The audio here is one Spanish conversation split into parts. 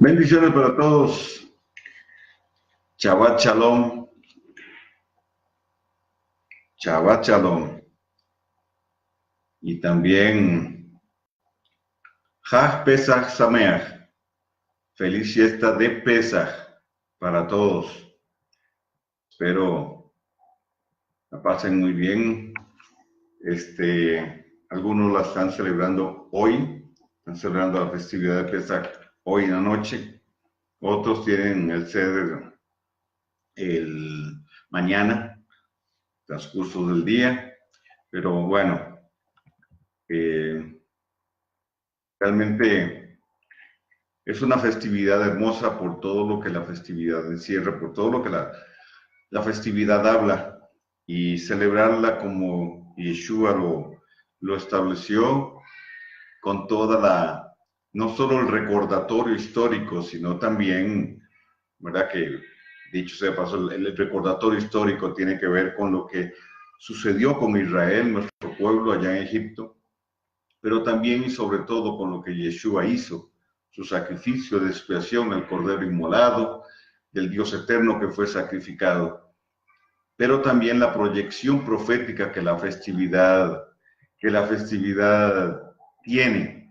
Bendiciones para todos. Shabbat Shalom. Shabbat Shalom. Y también Hag Pesach Sameach. Feliz fiesta de Pesach para todos. Espero la pasen muy bien. Algunos la están celebrando hoy. Están celebrando la festividad de Pesach hoy en la noche. Otros tienen el seder el mañana, transcurso del día, pero bueno, realmente es una festividad hermosa por todo lo que la festividad encierra, por todo lo que la festividad habla, y celebrarla como Yeshua lo estableció, con toda no solo el recordatorio histórico, sino también, ¿verdad? Que dicho sea paso, el recordatorio histórico tiene que ver con lo que sucedió con Israel, nuestro pueblo allá en Egipto, pero también y sobre todo con lo que Yeshua hizo, su sacrificio de expiación, el cordero inmolado, del Dios eterno que fue sacrificado, pero también la proyección profética que la festividad tiene.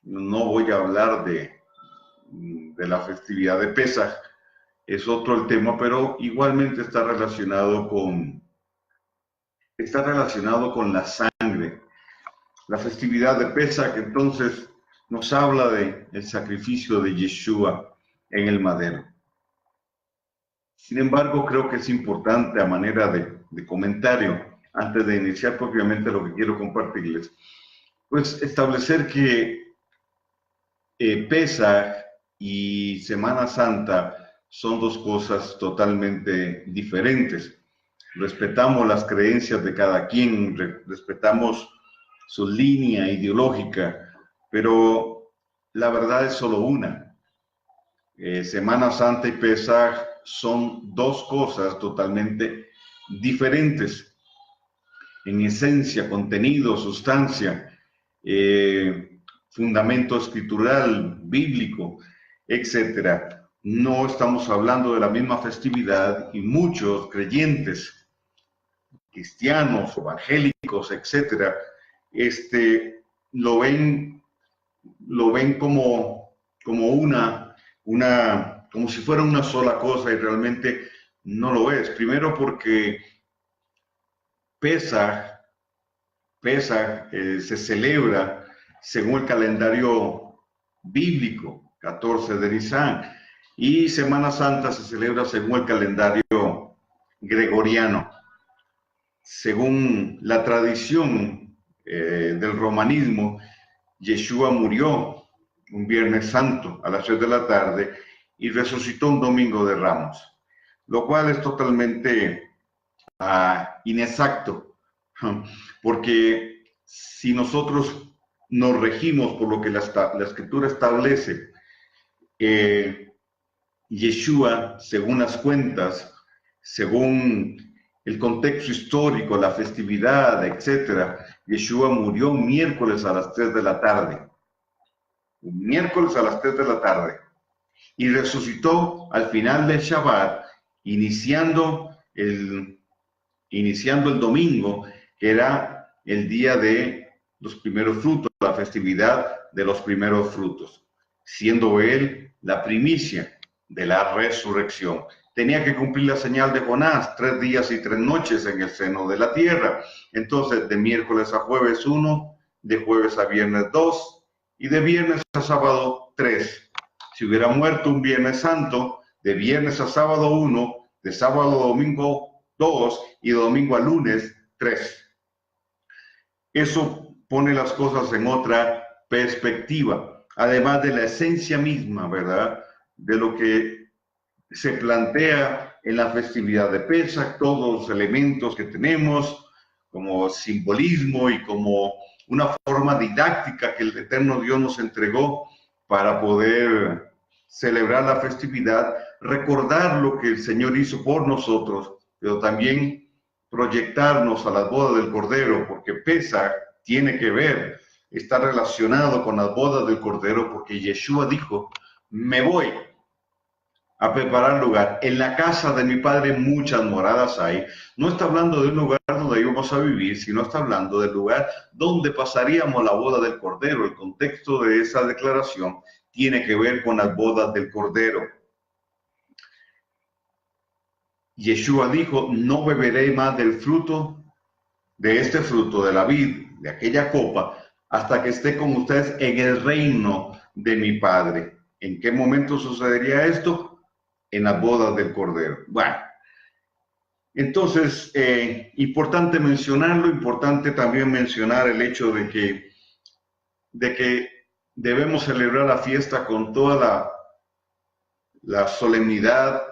No voy a hablar de la festividad de Pesaj, es otro el tema, pero igualmente está relacionado con la sangre. La festividad de Pesaj, entonces, nos habla del sacrificio de Yeshua en el madero. Sin embargo, creo que es importante, a manera de comentario, antes de iniciar propiamente lo que quiero compartirles, pues establecer que Pesaj y Semana Santa son dos cosas totalmente diferentes. Respetamos las creencias de cada quien, respetamos su línea ideológica, pero la verdad es solo una. Semana Santa y Pesaj son dos cosas totalmente diferentes en esencia, contenido, sustancia, fundamento escritural, bíblico, etcétera. No estamos hablando de la misma festividad, y muchos creyentes, cristianos, evangélicos, etcétera, lo ven como si fuera una sola cosa, y realmente no lo es. Primero porque Pesaj se celebra según el calendario bíblico, 14 de Nisan, y Semana Santa se celebra según el calendario gregoriano. Según la tradición del romanismo, Yeshua murió un Viernes Santo a las 3 de la tarde y resucitó un Domingo de Ramos, lo cual es totalmente inexacto, porque si nosotros nos regimos por lo que la Escritura establece, Yeshua, según las cuentas, según el contexto histórico, la festividad, etcétera, Yeshua murió un miércoles a las 3 de la tarde. Un miércoles a las 3 de la tarde. Y resucitó al final del Shabbat, iniciando el domingo, que era el día de los primeros frutos, la festividad de los primeros frutos, siendo él la primicia de la resurrección. Tenía que cumplir la señal de Jonás, 3 días y 3 noches en el seno de la tierra. Entonces, de miércoles a jueves 1, de jueves a viernes 2, y de viernes a sábado 3. Si hubiera muerto un Viernes Santo, de viernes a sábado 1, de sábado a domingo 2, y de domingo a lunes 3. Eso pone las cosas en otra perspectiva, además de la esencia misma, ¿verdad?, de lo que se plantea en la festividad de Pesaj, todos los elementos que tenemos como simbolismo y como una forma didáctica que el eterno Dios nos entregó para poder celebrar la festividad, recordar lo que el Señor hizo por nosotros, pero también proyectarnos a las bodas del Cordero, porque Pesaj tiene que ver, está relacionado con las bodas del Cordero, porque Yeshua dijo: me voy a preparar lugar. En la casa de mi padre muchas moradas hay. No está hablando de un lugar donde íbamos a vivir, sino está hablando del lugar donde pasaríamos la boda del Cordero. El contexto de esa declaración tiene que ver con las bodas del Cordero. Yeshua dijo, no beberé más del fruto, de este fruto, de la vid, de aquella copa, hasta que esté con ustedes en el reino de mi Padre. ¿En qué momento sucedería esto? En las bodas del Cordero. Bueno, entonces, importante mencionarlo, importante también mencionar el hecho de que debemos celebrar la fiesta con toda la solemnidad,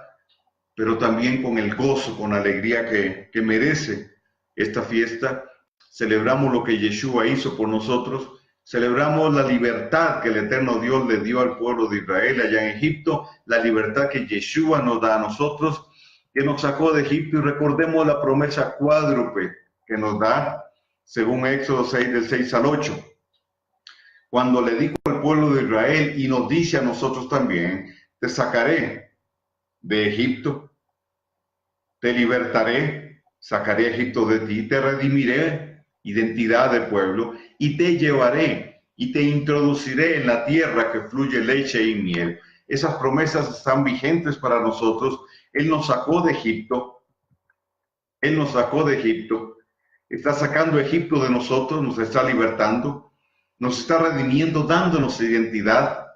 pero también con el gozo, con la alegría que merece esta fiesta. Celebramos lo que Yeshua hizo por nosotros, celebramos la libertad que el eterno Dios le dio al pueblo de Israel allá en Egipto, la libertad que Yeshua nos da a nosotros, que nos sacó de Egipto, y recordemos la promesa cuádruple que nos da, según Éxodo 6, del 6 al 8, cuando le dijo al pueblo de Israel y nos dice a nosotros también, te sacaré de Egipto, te libertaré, sacaré a Egipto de ti, te redimiré, identidad de pueblo, y te llevaré y te introduciré en la tierra que fluye leche y miel. Esas promesas están vigentes para nosotros. Él nos sacó de Egipto, Él nos sacó de Egipto, está sacando a Egipto de nosotros, nos está libertando, nos está redimiendo, dándonos identidad,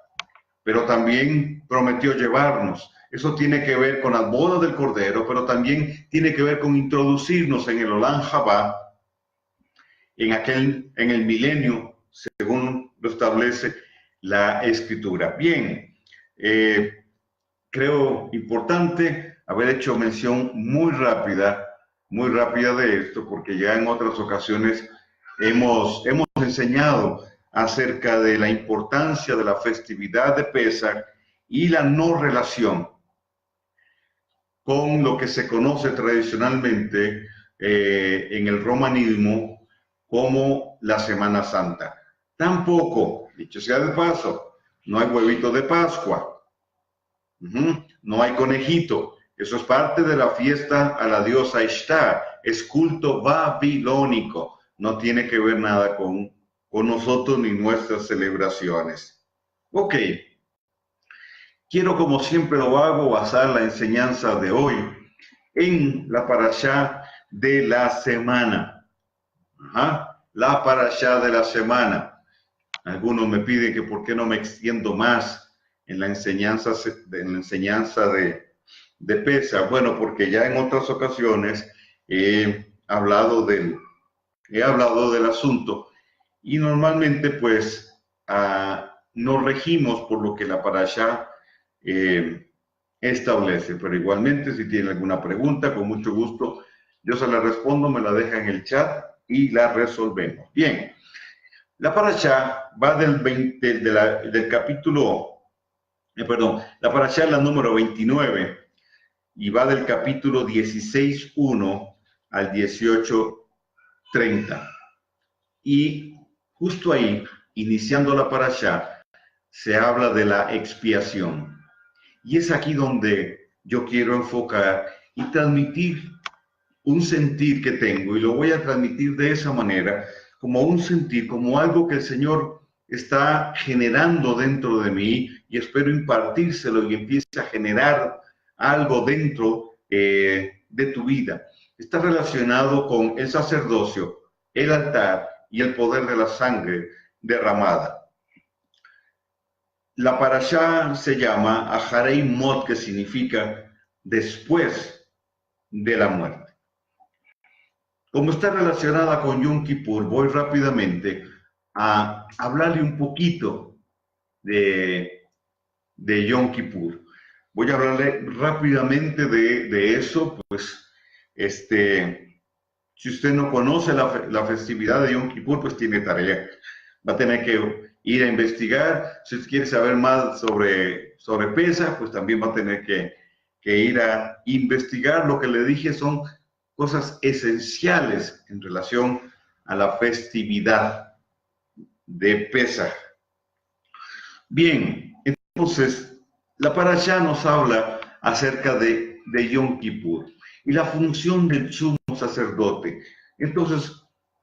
pero también prometió llevarnos. Eso tiene que ver con las bodas del Cordero, pero también tiene que ver con introducirnos en el Olam Jabá, en el milenio, según lo establece la Escritura. Bien, creo importante haber hecho mención muy rápida de esto, porque ya en otras ocasiones hemos enseñado acerca de la importancia de la festividad de Pesach y la no relación con lo que se conoce tradicionalmente en el romanismo como la Semana Santa. Tampoco, dicho sea de paso, no hay huevito de Pascua, no hay conejito. Eso es parte de la fiesta a la diosa Ishtar, es culto babilónico, no tiene que ver nada con nosotros ni nuestras celebraciones. Ok, quiero, como siempre lo hago, basar la enseñanza de hoy en la parashá de la semana. La parashá de la semana. Algunos me piden que por qué no me extiendo más en la enseñanza de Pesach. Bueno, porque ya en otras ocasiones he hablado del asunto, y normalmente pues nos regimos por lo que la parashá establece, pero igualmente si tiene alguna pregunta, con mucho gusto yo se la respondo, me la deja en el chat y la resolvemos. Bien, la parashá va del capítulo, la parashá es la número 29 y va del capítulo 16:1 al 18:30. Y justo ahí, iniciando la parashá, se habla de la expiación. Y es aquí donde yo quiero enfocar y transmitir un sentir que tengo, y lo voy a transmitir de esa manera, como un sentir, como algo que el Señor está generando dentro de mí, y espero impartírselo y empiece a generar algo dentro de tu vida. Está relacionado con el sacerdocio, el altar y el poder de la sangre derramada. La parashá se llama Aharei Mot, que significa después de la muerte. Como está relacionada con Yom Kippur, voy rápidamente a hablarle un poquito de Yom Kippur. Voy a hablarle rápidamente de eso, pues, si usted no conoce la festividad de Yom Kippur, pues tiene tarea. Va a tener que ir a investigar. Si usted quiere saber más sobre Pesach, pues también va a tener que ir a investigar. Lo que le dije son cosas esenciales en relación a la festividad de Pesach. Bien, entonces La parashá nos habla acerca de Yom Kippur y la función del sumo sacerdote. Entonces,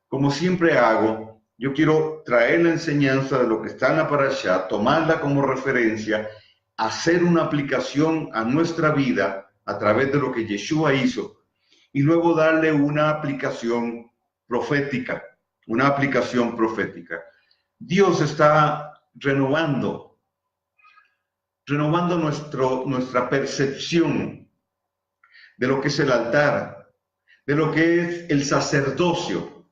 como siempre hago, yo quiero traer la enseñanza de lo que está en la parashá, tomarla como referencia, hacer una aplicación a nuestra vida a través de lo que Yeshua hizo y luego darle una aplicación profética, una aplicación profética. Dios está renovando nuestra percepción de lo que es el altar, de lo que es el sacerdocio,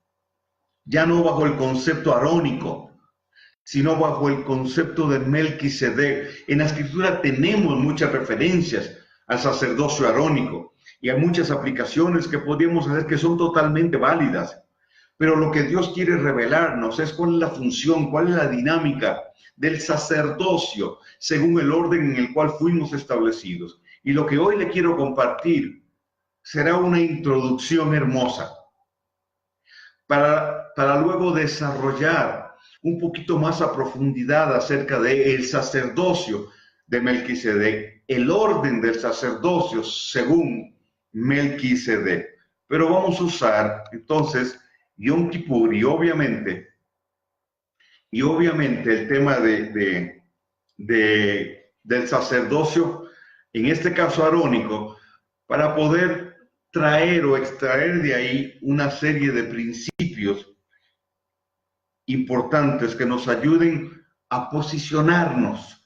ya no bajo el concepto arónico, sino bajo el concepto de Melquisedec. En la Escritura tenemos muchas referencias al sacerdocio arónico y hay muchas aplicaciones que podemos hacer que son totalmente válidas. Pero lo que Dios quiere revelarnos es cuál es la función, cuál es la dinámica del sacerdocio según el orden en el cual fuimos establecidos. Y lo que hoy le quiero compartir será una introducción hermosa para luego desarrollar un poquito más a profundidad acerca del sacerdocio de Melquisedec, el orden del sacerdocio según Melquisedec. Pero vamos a usar entonces Yom Kippur y obviamente el tema del sacerdocio, en este caso arónico, para poder traer o extraer de ahí una serie de principios importantes que nos ayuden a posicionarnos,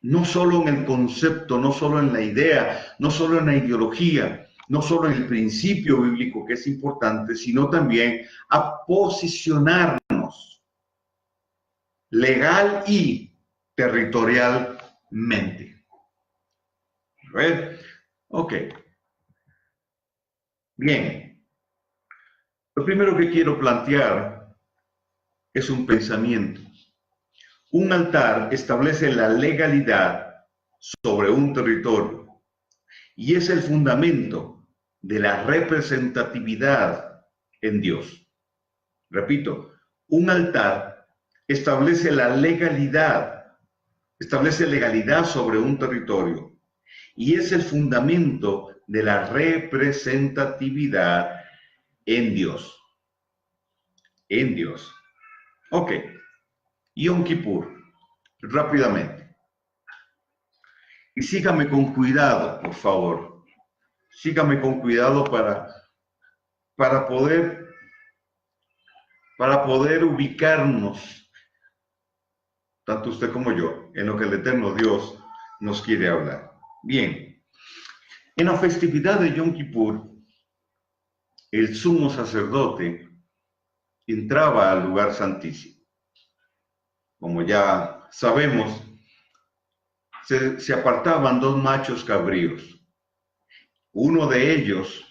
no solo en el concepto, no solo en la idea, no solo en la ideología, no solo en el principio bíblico que es importante, sino también a posicionarnos legal y territorialmente. A ver, ok. Bien, lo primero que quiero plantear es un pensamiento. Un altar establece la legalidad sobre un territorio y es el fundamento de la representatividad en Dios. Repito, un altar establece la legalidad, establece legalidad sobre un territorio y es el fundamento de la representatividad en Dios. En Dios. Ok. Yom Kippur, rápidamente. Y sígame con cuidado, por favor. Sígame con cuidado para poder ubicarnos, tanto usted como yo, en lo que el eterno Dios nos quiere hablar. Bien, en la festividad de Yom Kippur, el sumo sacerdote entraba al lugar santísimo. Como ya sabemos, se apartaban dos machos cabríos. Uno de ellos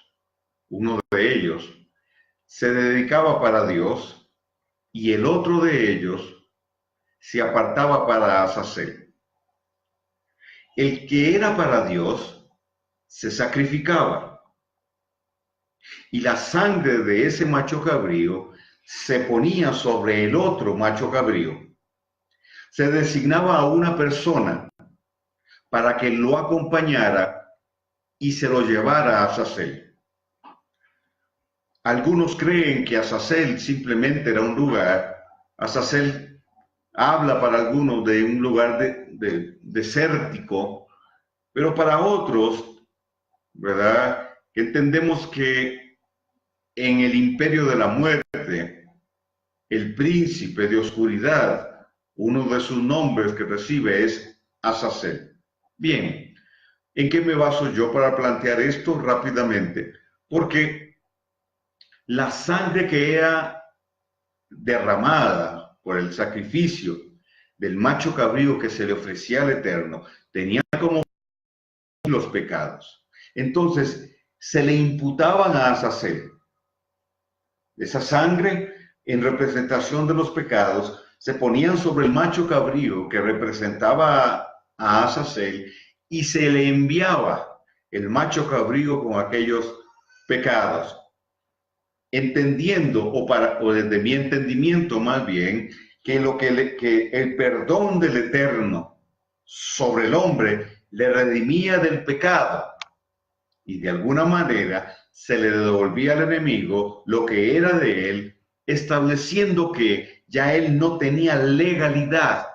se dedicaba para Dios y el otro de ellos se apartaba para Azazel. El que era para Dios se sacrificaba y la sangre de ese macho cabrío se ponía sobre el otro macho cabrío. Se designaba a una persona para que lo acompañara y se lo llevara a Azazel. Algunos creen que Azazel simplemente era un lugar. Azazel habla para algunos de un lugar desértico, pero para otros, ¿verdad? Entendemos que en el imperio de la muerte, el príncipe de oscuridad, uno de sus nombres que recibe es Azazel. Bien, ¿en qué me baso yo para plantear esto rápidamente? Porque la sangre que era derramada por el sacrificio del macho cabrío que se le ofrecía al Eterno tenía como los pecados. Entonces se le imputaban a Azazel. Esa sangre, en representación de los pecados, se ponían sobre el macho cabrío que representaba a Azazel y se le enviaba el macho cabrío con aquellos pecados. Entendiendo, o desde mi entendimiento más bien, que el perdón del Eterno sobre el hombre, le redimía del pecado y de alguna manera se le devolvía al enemigo lo que era de él, estableciendo que ya él no tenía legalidad,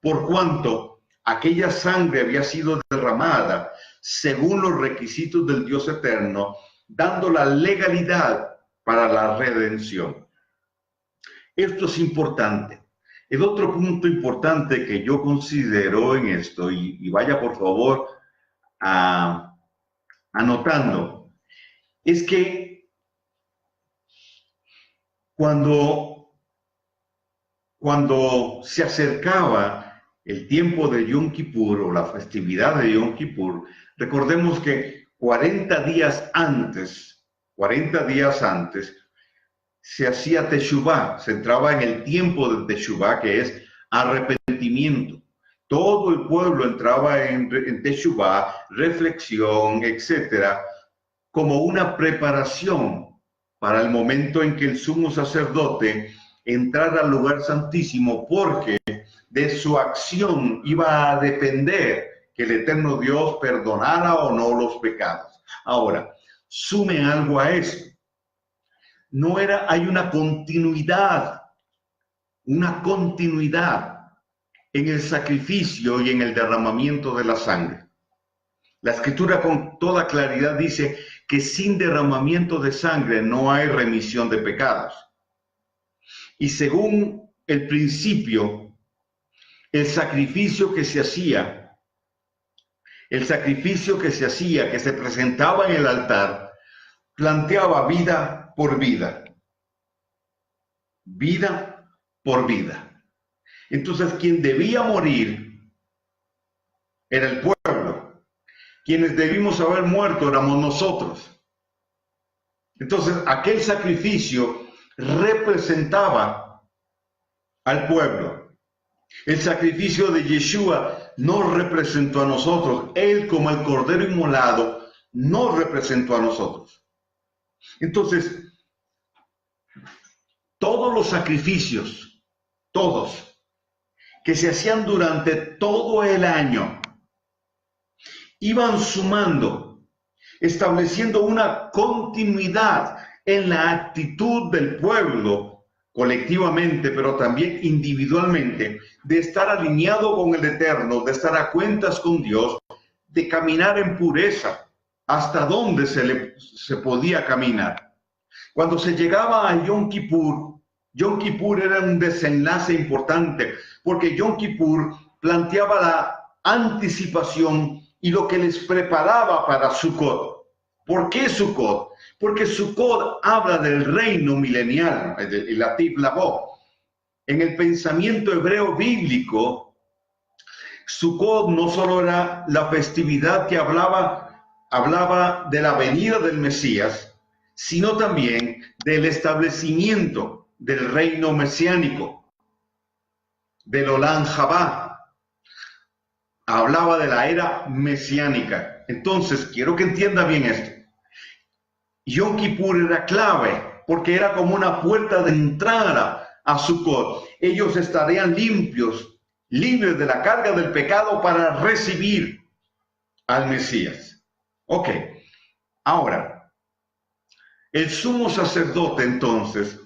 por cuanto aquella sangre había sido derramada según los requisitos del Dios eterno, dando la legalidad para la redención. Esto es importante. El otro punto importante que yo considero en esto, y vaya por favor anotando, es que cuando se acercaba el tiempo de Yom Kippur o la festividad de Yom Kippur, recordemos que 40 días antes, se hacía Teshuvah, se entraba en el tiempo de Teshuvah, que es arrepentimiento. Todo el pueblo entraba en Teshuvah, reflexión, etcétera, como una preparación para el momento en que el sumo sacerdote entrara al lugar santísimo, porque de su acción iba a depender que el eterno Dios perdonara o no los pecados. Ahora, sume algo a esto. Hay una continuidad en el sacrificio y en el derramamiento de la sangre. La Escritura con toda claridad dice que sin derramamiento de sangre no hay remisión de pecados. Y según el principio, el sacrificio que se hacía, que se presentaba en el altar, planteaba vida por vida. Vida por vida. Entonces, quien debía morir era el pueblo. Quienes debimos haber muerto éramos nosotros. Entonces, aquel sacrificio representaba al pueblo. El sacrificio de Yeshua no representó a nosotros. Él, como el cordero inmolado, no representó a nosotros. Entonces, todos los sacrificios, todos, que se hacían durante todo el año, iban sumando, estableciendo una continuidad en la actitud del pueblo, colectivamente, pero también individualmente, de estar alineado con el Eterno, de estar a cuentas con Dios, de caminar en pureza, hasta donde se podía caminar. Cuando se llegaba a Yom Kippur era un desenlace importante, porque Yom Kippur planteaba la anticipación y lo que les preparaba para Sukkot. ¿Por qué Sukkot? Porque Sukkot habla del reino milenial, el Ativ Lavó. En el pensamiento hebreo bíblico, Sukkot no solo era la festividad que hablaba de la venida del Mesías, sino también del establecimiento del reino mesiánico, del Olam Jabá. Hablaba de la era mesiánica. Entonces, quiero que entienda bien esto. Yom Kippur era clave, porque era como una puerta de entrada a Sukkot. Ellos estarían limpios, libres de la carga del pecado para recibir al Mesías. Ok, ahora, el sumo sacerdote entonces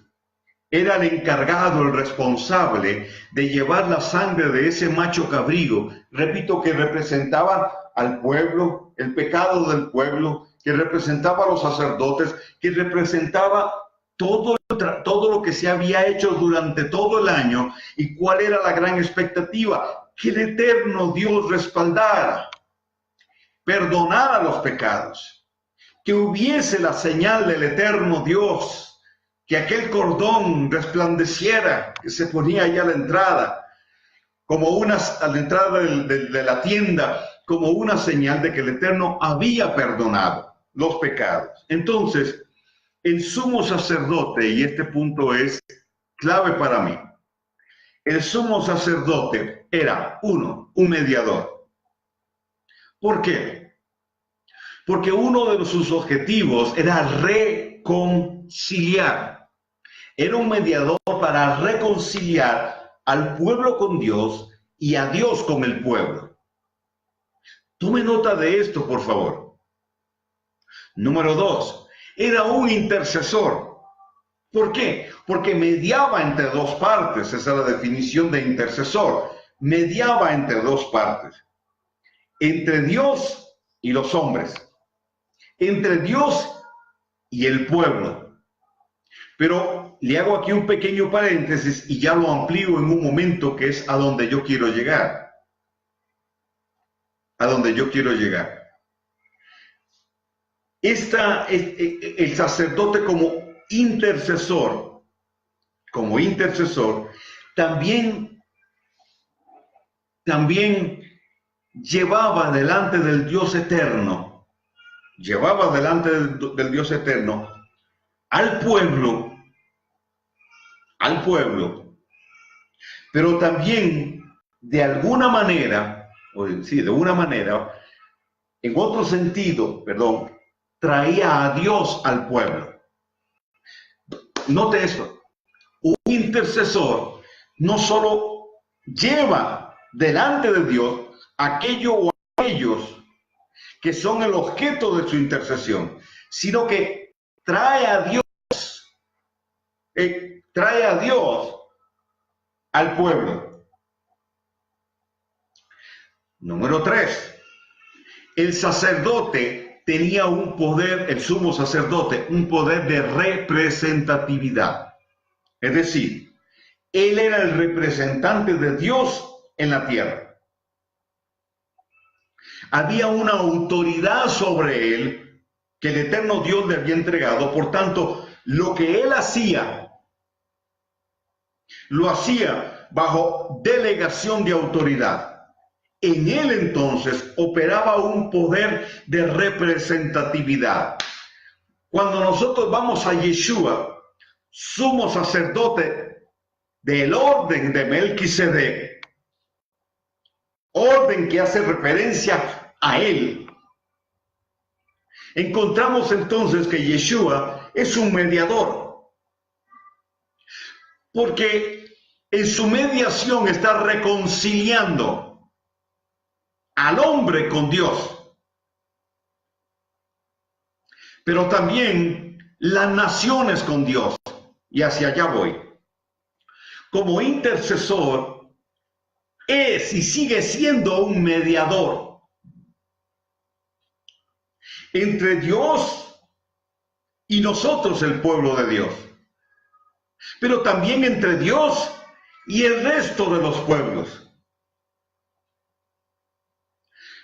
era el encargado, el responsable de llevar la sangre de ese macho cabrío, repito, que representaba al pueblo, el pecado del pueblo, que representaba a los sacerdotes, que representaba todo lo que se había hecho durante todo el año. ¿Y cuál era la gran expectativa? Que el eterno Dios respaldara, perdonara los pecados, que hubiese la señal del eterno Dios, que aquel cordón resplandeciera, que se ponía allá a la entrada, a la entrada de la tienda, como una señal de que el Eterno había perdonado los pecados. Entonces, el sumo sacerdote, y este punto es clave para mí, el sumo sacerdote era, un mediador. ¿Por qué? Porque uno de sus objetivos era reconciliar. Era un mediador para reconciliar al pueblo con Dios y a Dios con el pueblo. Tome nota de esto, por favor. Número 2, era un intercesor. ¿Por qué? Porque mediaba entre dos partes. Esa es la definición de intercesor. Mediaba entre dos partes. Entre Dios y los hombres. Entre Dios y el pueblo. Pero le hago aquí un pequeño paréntesis y ya lo amplío en un momento, que es a donde yo quiero llegar. A donde yo quiero llegar. El sacerdote como intercesor, también llevaba delante del Dios eterno, al pueblo, pero también de alguna manera, en otro sentido, traía a Dios al pueblo. Note eso, un intercesor no solo lleva delante de Dios aquello o aquellos que son el objeto de su intercesión, sino que trae a Dios al pueblo. Número 3, el sacerdote tenía un poder, el sumo sacerdote, un poder de representatividad. Es decir, él era el representante de Dios en la tierra. Había una autoridad sobre él que el eterno Dios le había entregado. Por tanto, lo que él hacía, lo hacía bajo delegación de autoridad. En él entonces operaba un poder de representatividad. Cuando nosotros vamos a Yeshua, sumo sacerdote del orden de Melquisedec, orden que hace referencia a él, encontramos entonces que Yeshua es un mediador, porque en su mediación está reconciliando al hombre con Dios, pero también las naciones con Dios, y hacia allá voy. Como intercesor, es y sigue siendo un mediador entre Dios y nosotros, el pueblo de Dios, pero también entre Dios y el resto de los pueblos,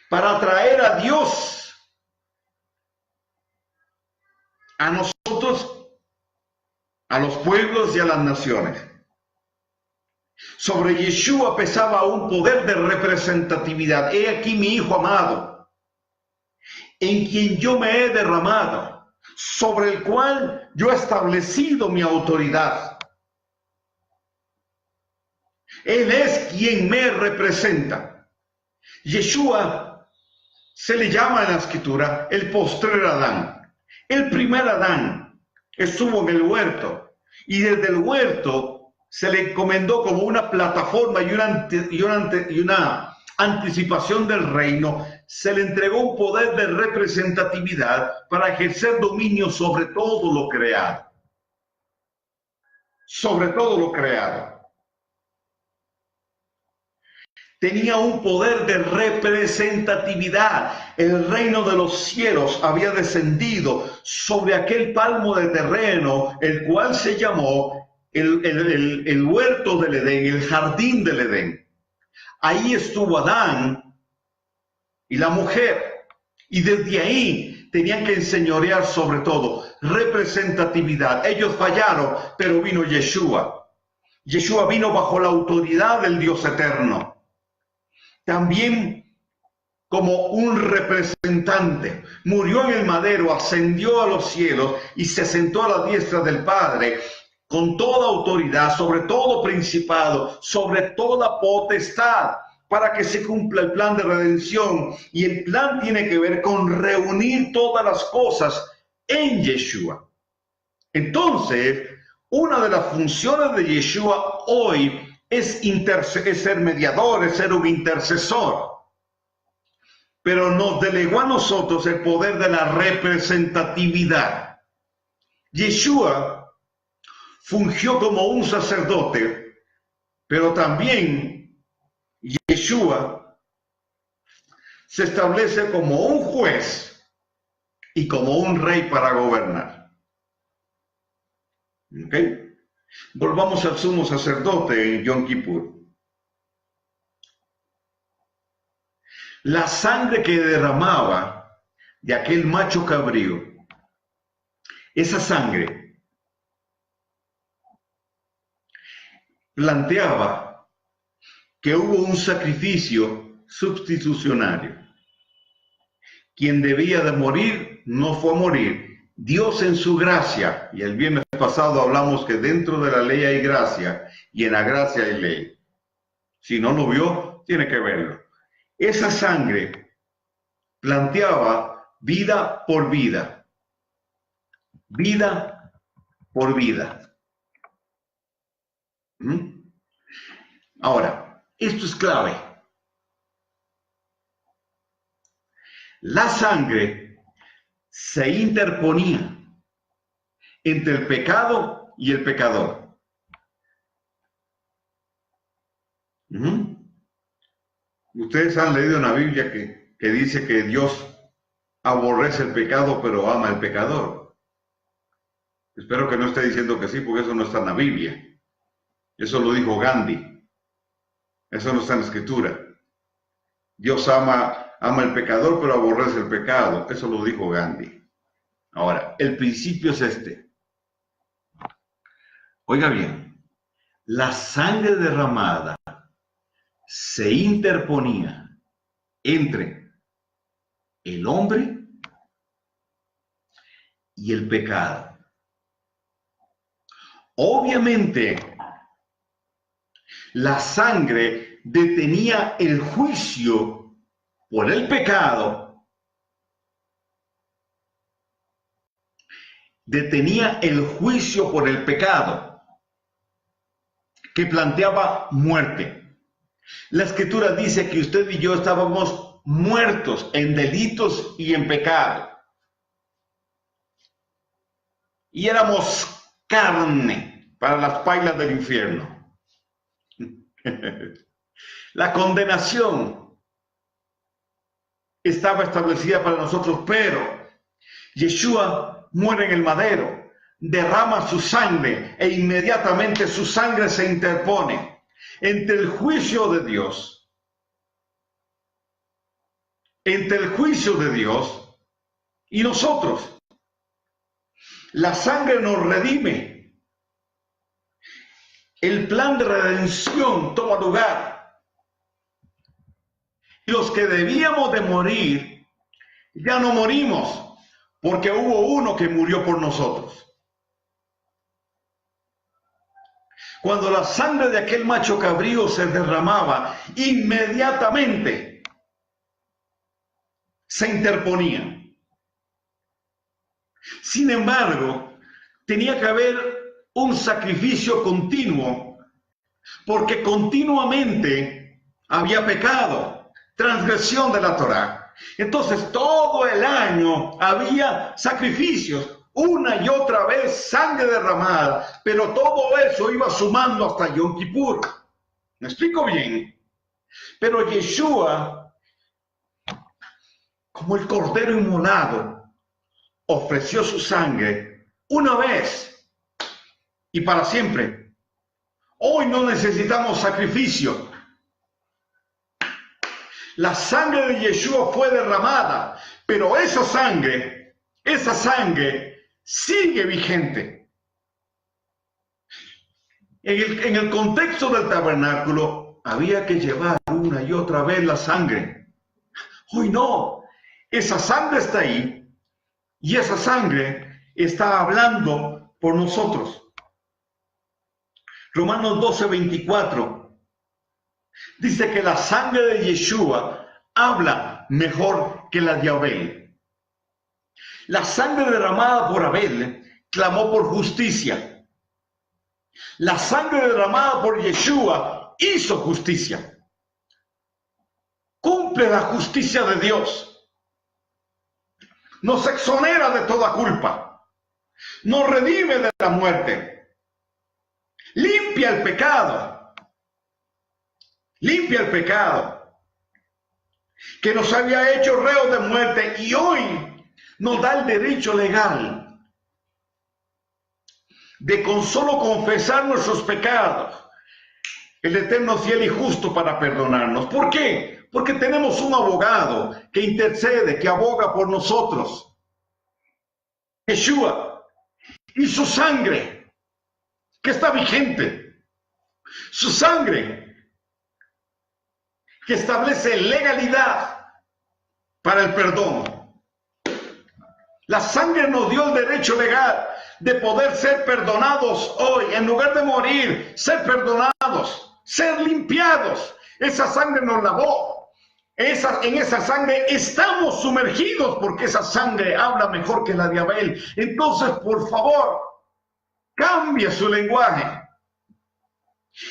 para traer a Dios a nosotros, a los pueblos y a las naciones. Sobre Yeshua pesaba un poder de representatividad. He aquí mi Hijo amado, en quien yo me he derramado, sobre el cual yo he establecido mi autoridad. Él es quien me representa. Yeshua se le llama en la escritura el postrer Adán. El primer Adán estuvo en el huerto, y desde el huerto se le encomendó como una plataforma y una anticipación del reino. Se le entregó un poder de representatividad para ejercer dominio sobre todo lo creado. Sobre todo lo creado. Tenía un poder de representatividad. El reino de los cielos había descendido sobre aquel palmo de terreno, el cual se llamó el huerto del Edén, el jardín del Edén. Ahí estuvo Adán y la mujer, y desde ahí tenían que enseñorear sobre todo. Representatividad. Ellos fallaron, pero vino Yeshua. Yeshua vino bajo la autoridad del Dios eterno. También como un representante, murió en el madero, ascendió a los cielos y se sentó a la diestra del Padre con toda autoridad, sobre todo principado, sobre toda potestad, para que se cumpla el plan de redención. Y el plan tiene que ver con reunir todas las cosas en Yeshua. Entonces, una de las funciones de Yeshua hoy es ser mediador, es ser un intercesor. Pero nos delegó a nosotros el poder de la representatividad. Yeshua fungió como un sacerdote, pero también Yeshua se establece como un juez y como un rey para gobernar. ¿Ok? Volvamos al sumo sacerdote en Yom Kippur. La sangre que derramaba de aquel macho cabrío, esa sangre planteaba que hubo un sacrificio sustitucionario. Quien debía de morir no fue a morir. Dios en su gracia, y el viernes pasado hablamos que dentro de la ley hay gracia y en la gracia hay ley. Si no lo vio, tiene que verlo. Esa sangre planteaba vida por vida. Vida por vida. Ahora, esto es clave. La sangre se interponía entre el pecado y el pecador. Ustedes han leído en la Biblia que dice que Dios aborrece el pecado, pero ama al pecador. Espero que no esté diciendo que sí, porque eso no está en la Biblia. Eso lo dijo Gandhi. Eso no está en la Escritura. Dios ama el pecador, pero aborrece el pecado. Eso lo dijo Gandhi. Ahora, el principio es este. Oiga bien, la sangre derramada se interponía entre el hombre y el pecado. Obviamente, la sangre detenía el juicio por el pecado, detenía el juicio por el pecado que planteaba muerte. La Escritura dice que usted y yo estábamos muertos en delitos y en pecado. Y éramos carne para las pailas del infierno. La condenación estaba establecida para nosotros, pero Yeshua muere en el madero, derrama su sangre e inmediatamente su sangre se interpone entre el juicio de Dios, y nosotros. La sangre nos redime. El plan de redención toma lugar. Y los que debíamos de morir, ya no morimos, porque hubo uno que murió por nosotros. Cuando la sangre de aquel macho cabrío se derramaba, inmediatamente se interponía. Sin embargo, tenía que haber un sacrificio continuo, porque continuamente había pecado, transgresión de la Torá. Entonces, todo el año había sacrificios, una y otra vez sangre derramada, pero todo eso iba sumando hasta Yom Kippur. ¿Me explico bien? Pero Yeshua, como el cordero inmolado, ofreció su sangre una vez y para siempre. Hoy no necesitamos sacrificio. La sangre de Yeshua fue derramada, pero esa sangre sigue vigente. En el contexto del tabernáculo había que llevar una y otra vez la sangre. Hoy no, esa sangre está ahí. Y esa sangre está hablando por nosotros. Romanos 12:24 dice que la sangre de Yeshua habla mejor que la de Abel. La sangre derramada por Abel clamó por justicia. La sangre derramada por Yeshua hizo justicia. Cumple la justicia de Dios. Nos exonera de toda culpa. Nos redime de la muerte. Limpia el pecado. Limpia el pecado que nos había hecho reos de muerte y hoy nos da el derecho legal de con solo confesar nuestros pecados, el Eterno fiel y justo para perdonarnos. ¿Por qué? Porque tenemos un abogado que intercede, que aboga por nosotros. Yeshua. Y su sangre, que está vigente. Su sangre, que establece legalidad para el perdón. La sangre nos dio el derecho legal de poder ser perdonados hoy, en lugar de morir, ser perdonados, ser limpiados. Esa sangre nos lavó. En esa sangre estamos sumergidos porque esa sangre habla mejor que la de Abel. Entonces, por favor, cambie su lenguaje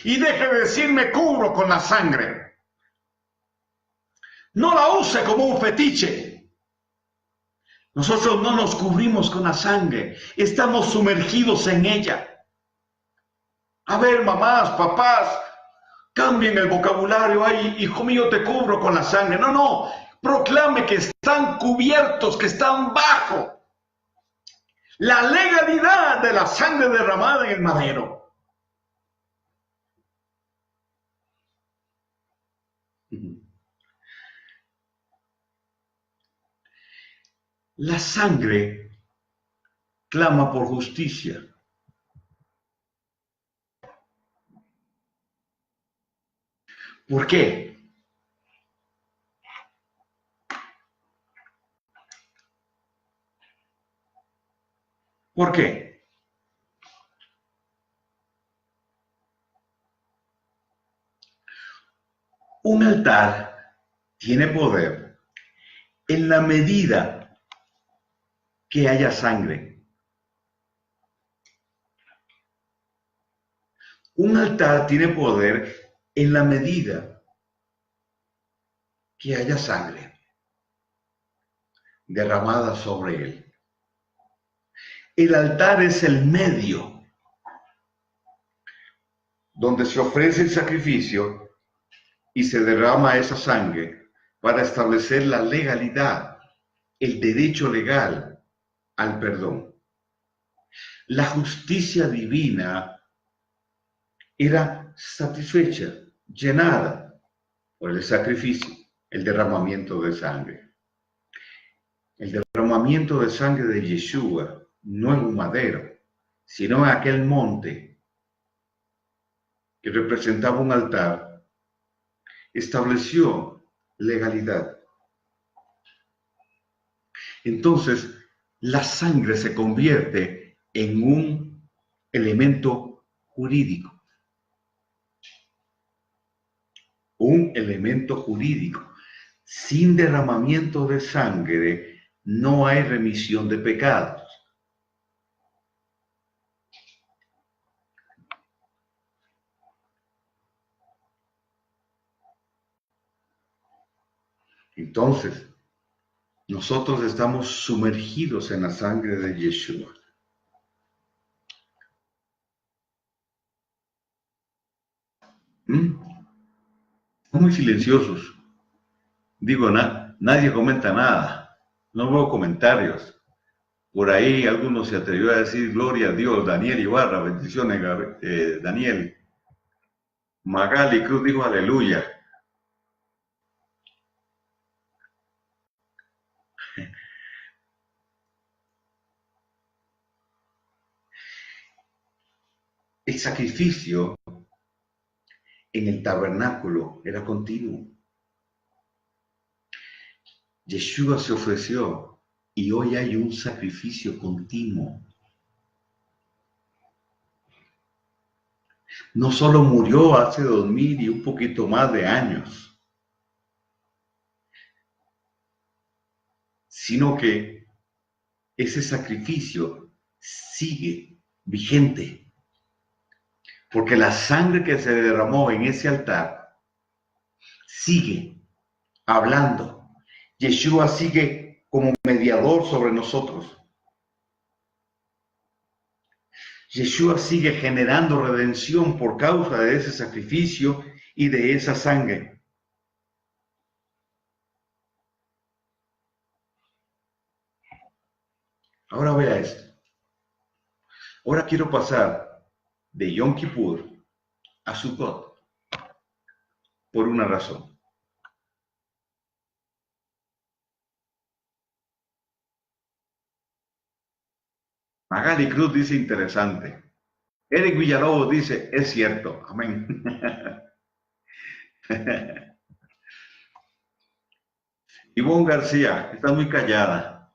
y deje de decir me cubro con la sangre. No la use como un fetiche. Nosotros no nos cubrimos con la sangre, estamos sumergidos en ella. A ver, mamás, papás, cambien el vocabulario. Ay, hijo mío, te cubro con la sangre. No, no, proclame que están cubiertos, que están bajo la legalidad de la sangre derramada en el madero. La sangre clama por justicia. ¿Por qué? ¿Por qué? Un altar tiene poder en la medida que haya sangre. Un altar tiene poder en la medida que haya sangre derramada sobre él. El altar es el medio donde se ofrece el sacrificio y se derrama esa sangre para establecer la legalidad, el derecho legal al perdón. La justicia divina era satisfecha, llenada por el sacrificio, el derramamiento de sangre. El derramamiento de sangre de Yeshua, no en un madero, sino en aquel monte que representaba un altar, estableció legalidad. Entonces, la sangre se convierte en un elemento jurídico. Un elemento jurídico. Sin derramamiento de sangre no hay remisión de pecados. Entonces, nosotros estamos sumergidos en la sangre de Yeshua. Son muy silenciosos. Digo, nadie comenta nada. No veo comentarios. Por ahí algunos se atrevió a decir, gloria a Dios, Daniel Ibarra, bendiciones, Daniel. Magali Cruz dijo, aleluya. El sacrificio en el tabernáculo era continuo. Yeshua se ofreció y hoy hay un sacrificio continuo. No solo murió hace 2000 y un poquito más de años, sino que ese sacrificio sigue vigente. Porque la sangre que se derramó en ese altar sigue hablando. Yeshua sigue como mediador sobre nosotros. Yeshua sigue generando redención por causa de ese sacrificio y de esa sangre. Ahora vea esto. Ahora quiero pasar de Yom Kippur a Sukkot por una razón. Magali Cruz dice interesante. Eric Villalobos dice, es cierto. Amén. Ivonne García, está muy callada.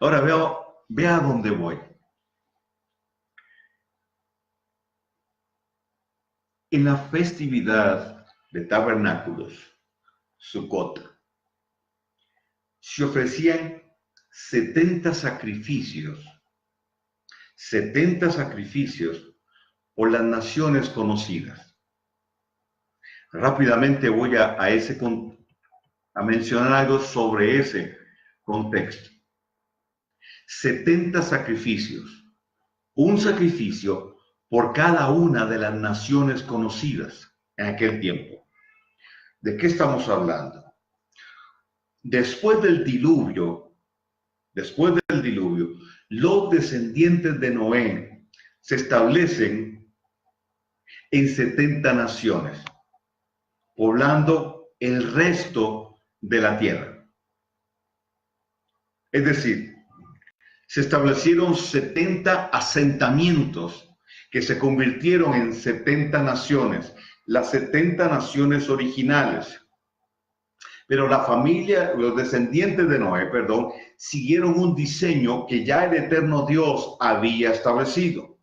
Ahora vea a dónde voy. En la festividad de tabernáculos, Sukkot, se ofrecían 70 sacrificios por las naciones conocidas. Rápidamente voy a mencionar algo sobre ese contexto. 70 sacrificios, un sacrificio por cada una de las naciones conocidas en aquel tiempo. ¿De qué estamos hablando? Después del diluvio, los descendientes de Noé se establecen en 70 naciones, poblando el resto de la tierra. Es decir, se establecieron 70 asentamientos que se convirtieron en 70 naciones, las 70 naciones originales. Pero los descendientes de Noé, siguieron un diseño que ya el eterno Dios había establecido.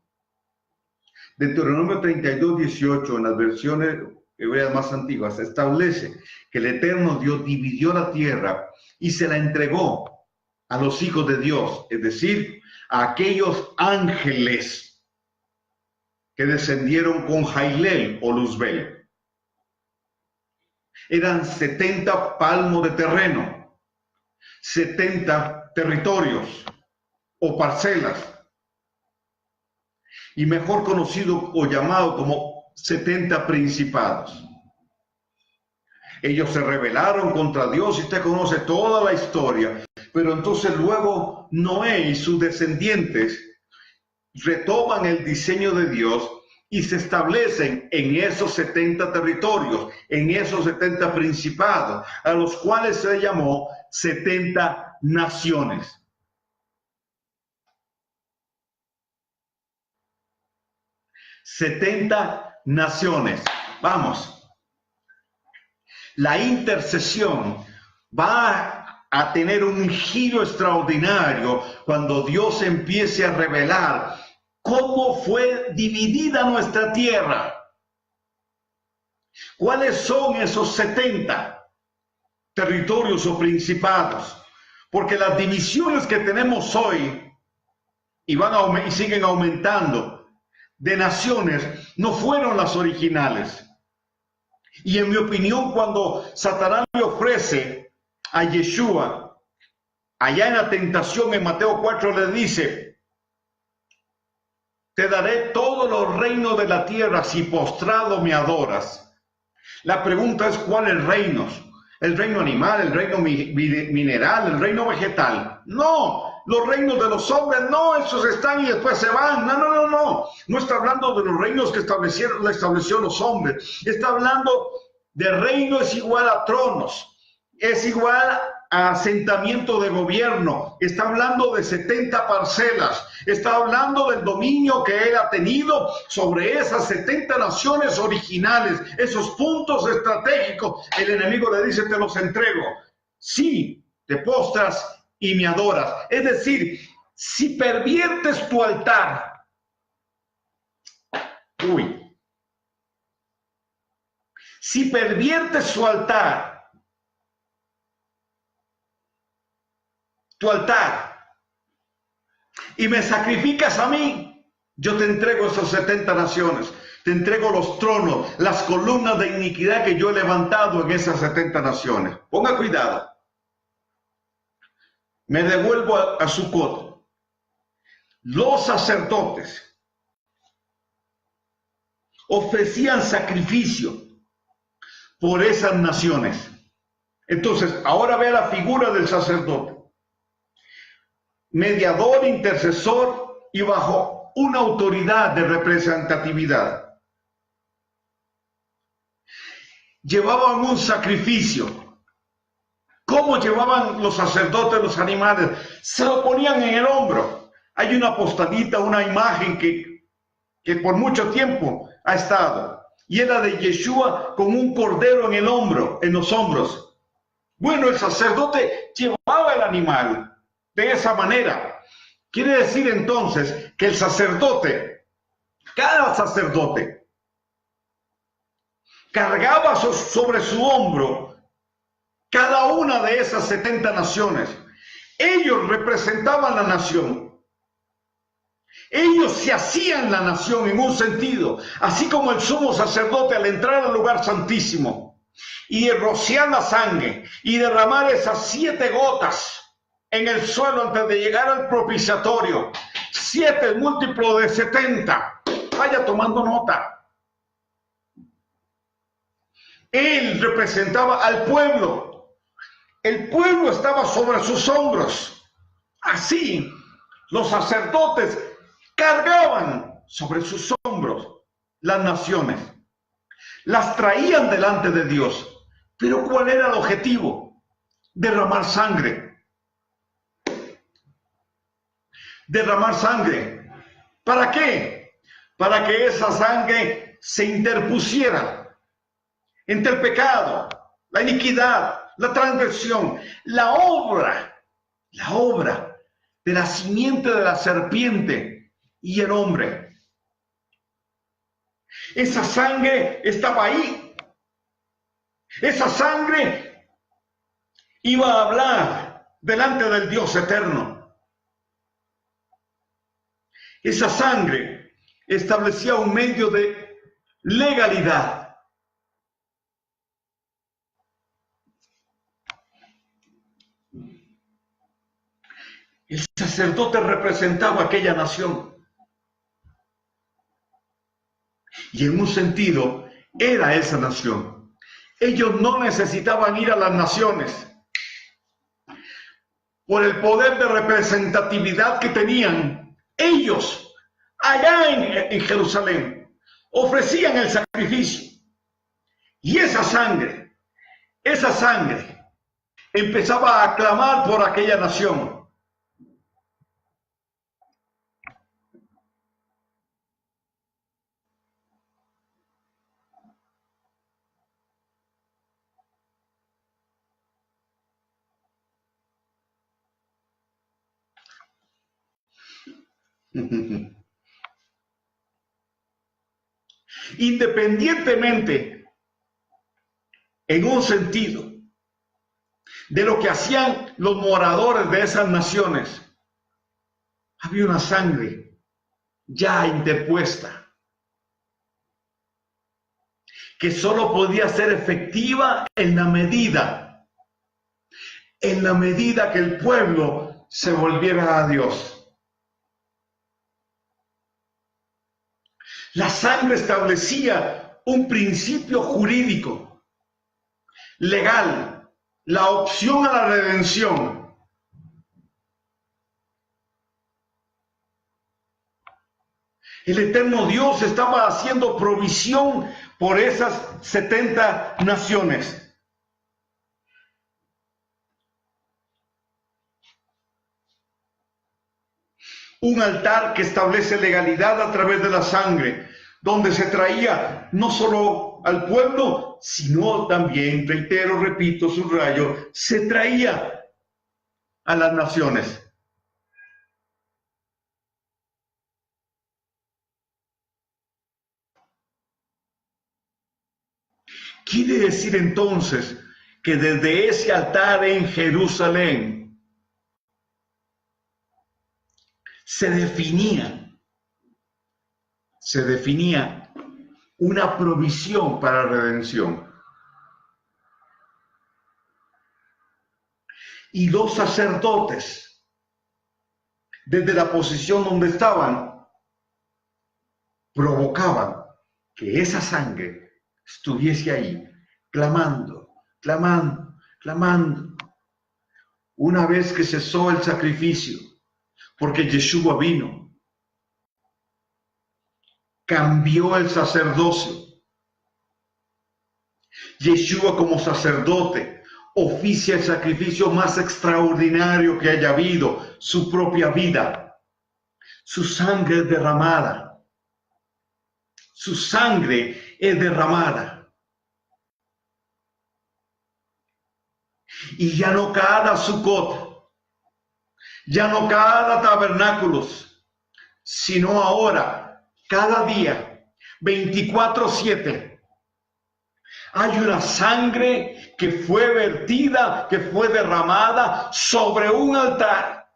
Deuteronomio 32:18, en las versiones hebreas más antiguas, se establece que el eterno Dios dividió la tierra y se la entregó a los hijos de Dios, es decir, a aquellos ángeles que descendieron con Jailel o Luzbel. Eran 70 palmos de terreno, 70 territorios o parcelas, y mejor conocido o llamado como 70 principados. Ellos se rebelaron contra Dios y usted conoce toda la historia, pero entonces luego Noé y sus descendientes retoman el diseño de Dios y se establecen en esos 70 territorios, en esos 70 principados, a los cuales se llamó 70 naciones. ¡70 naciones! Vamos. La intercesión va a tener un giro extraordinario cuando Dios empiece a revelar cómo fue dividida nuestra tierra. ¿Cuáles son esos 70 territorios o principados? Porque las divisiones que tenemos hoy y siguen aumentando de naciones no fueron las originales. Y en mi opinión, cuando Satanás le ofrece a Yeshua, allá en la tentación en Mateo 4 le dice: te daré todos los reinos de la tierra si postrado me adoras. La pregunta es, ¿cuáles reinos? ¿El reino animal, el reino mineral, el reino vegetal? No, los reinos de los hombres, no, esos están y después se van. No está hablando de los reinos que estableció los hombres. Está hablando de reino es igual a tronos, es igual a asentamiento de gobierno. Está hablando de 70 parcelas. Está hablando del dominio que él ha tenido sobre esas 70 naciones originales, esos puntos estratégicos. El enemigo le dice: te los entrego si te postras y me adoras. Es decir, si perviertes tu altar, si perviertes su altar, tu altar, y me sacrificas a mí, Yo te entrego esas 70 naciones. Te entrego los tronos, las columnas de iniquidad que yo he levantado en esas 70 naciones. Ponga cuidado. Me devuelvo a Sucot. Los sacerdotes ofrecían sacrificio por esas naciones. Entonces, ahora ve la figura del sacerdote. Mediador, intercesor y bajo una autoridad de representatividad. Llevaban un sacrificio. ¿Cómo llevaban los sacerdotes los animales? Se lo ponían en el hombro. Hay una postadita, una imagen que por mucho tiempo ha estado. Y era de Yeshua con un cordero en el hombro, en los hombros. Bueno, el sacerdote llevaba el animal de esa manera. Quiere decir entonces que el sacerdote, cada sacerdote, cargaba sobre su hombro cada una de esas 70 naciones. Ellos representaban la nación. Ellos se hacían la nación en un sentido, así como el sumo sacerdote al entrar al lugar santísimo y rociar la sangre y derramar esas 7 gotas en el suelo antes de llegar al propiciatorio. 7 múltiplo de 70. Vaya tomando nota. Él representaba al pueblo. El pueblo estaba sobre sus hombros. Así, los sacerdotes cargaban sobre sus hombros las naciones. Las traían delante de Dios. Pero ¿cuál era el objetivo? Derramar sangre. Derramar sangre. ¿Para qué? Para que esa sangre se interpusiera entre el pecado, la iniquidad, la transgresión, la obra de la simiente de la serpiente y el hombre. Esa sangre estaba ahí. Esa sangre iba a hablar delante del Dios eterno. Esa sangre establecía un medio de legalidad. El sacerdote representaba aquella nación. Y en un sentido, era esa nación. Ellos no necesitaban ir a las naciones. Por el poder de representatividad que tenían, ellos, allá en Jerusalén, ofrecían el sacrificio. Y esa sangre, empezaba a clamar por aquella nación. Independientemente, en un sentido, de lo que hacían los moradores de esas naciones, había una sangre ya interpuesta que solo podía ser efectiva en la medida que el pueblo se volviera a Dios. La sangre establecía un principio jurídico, legal, la opción a la redención. El eterno Dios estaba haciendo provisión por esas 70 naciones. Un altar que establece legalidad a través de la sangre, donde se traía no solo al pueblo, sino también, reitero, repito, subrayo, se traía a las naciones. Quiere decir entonces que desde ese altar en Jerusalén se definía se definía una provisión para la redención. Y los sacerdotes, desde la posición donde estaban, provocaban que esa sangre estuviese ahí, clamando, clamando, clamando. Una vez que cesó el sacrificio, porque Yeshua vino, cambió el sacerdocio. Yeshua como sacerdote oficia el sacrificio más extraordinario que haya habido, su propia vida, su sangre es derramada. Su sangre es derramada. Y ya no cada Sukkot, ya no cada tabernáculos, sino ahora, cada día, 24/7, hay una sangre que fue vertida, que fue derramada sobre un altar,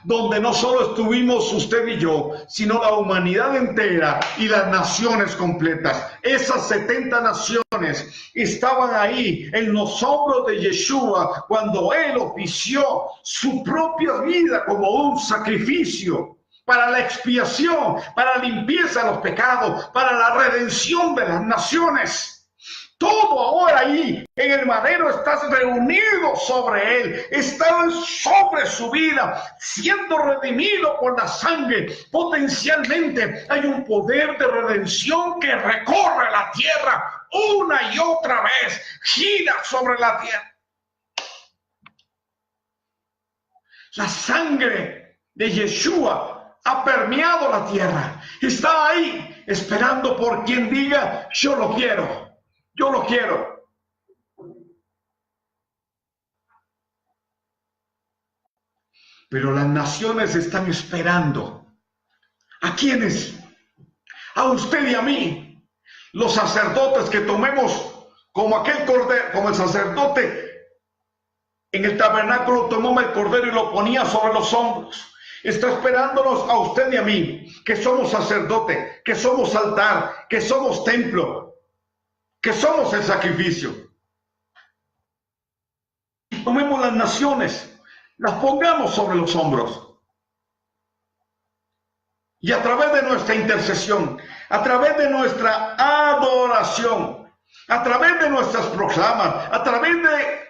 donde no solo estuvimos usted y yo, sino la humanidad entera y las naciones completas. Esas 70 naciones estaban ahí en los hombros de Yeshua cuando él ofició su propia vida como un sacrificio para la expiación, para la limpieza de los pecados, para la redención de las naciones. Todo ahora ahí en el madero está reunido sobre él, está sobre su vida, siendo redimido por la sangre. Potencialmente hay un poder de redención que recorre la tierra una y otra vez, gira sobre la tierra. La sangre de Yeshua ha permeado la tierra, está ahí esperando por quien diga: yo lo quiero. Yo lo quiero. Pero las naciones están esperando. ¿A quiénes? A usted y a mí. Los sacerdotes que tomemos como aquel cordero, como el sacerdote en el tabernáculo tomó el cordero y lo ponía sobre los hombros. Está esperándonos a usted y a mí, que somos sacerdote, que somos altar, que somos templo, que somos el sacrificio. Tomemos las naciones, las pongamos sobre los hombros. Y a través de nuestra intercesión, a través de nuestra adoración, a través de nuestras proclamas, a través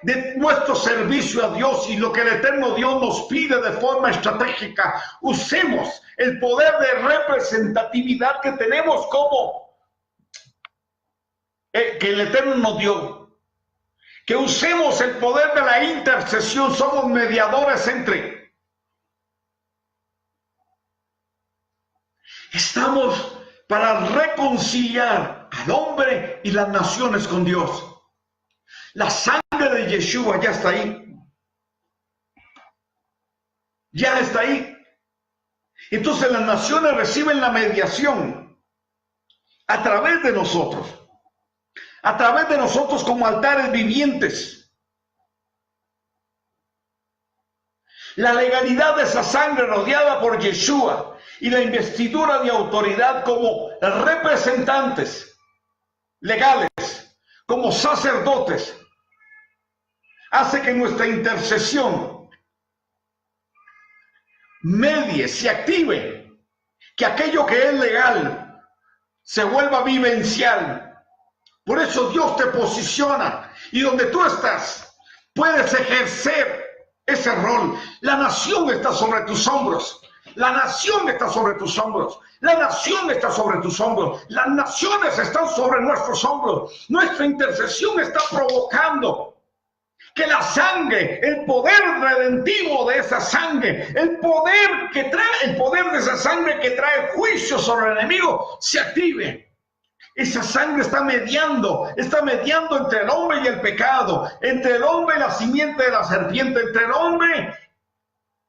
de nuestro servicio a Dios y lo que el eterno Dios nos pide de forma estratégica, usemos el poder de representatividad que tenemos como que el Eterno nos dio, que usemos el poder de la intercesión. Somos mediadores entre. Estamos para reconciliar al hombre y las naciones con Dios. La sangre de Yeshua ya está ahí. Ya está ahí. Entonces las naciones reciben la mediación a través de nosotros. A través de nosotros como altares vivientes. La legalidad de esa sangre rodeada por Yeshua y la investidura de autoridad como representantes legales, como sacerdotes, hace que nuestra intercesión medie, se active, que aquello que es legal se vuelva vivencial. Por eso Dios te posiciona y donde tú estás puedes ejercer ese rol. La nación está sobre tus hombros. La nación está sobre tus hombros. La nación está sobre tus hombros. Las naciones están sobre nuestros hombros. Nuestra intercesión está provocando que la sangre, el poder redentivo de esa sangre, el poder de esa sangre que trae juicio sobre el enemigo, se active. Esa sangre está mediando entre el hombre y el pecado, entre el hombre y la simiente de la serpiente, entre el hombre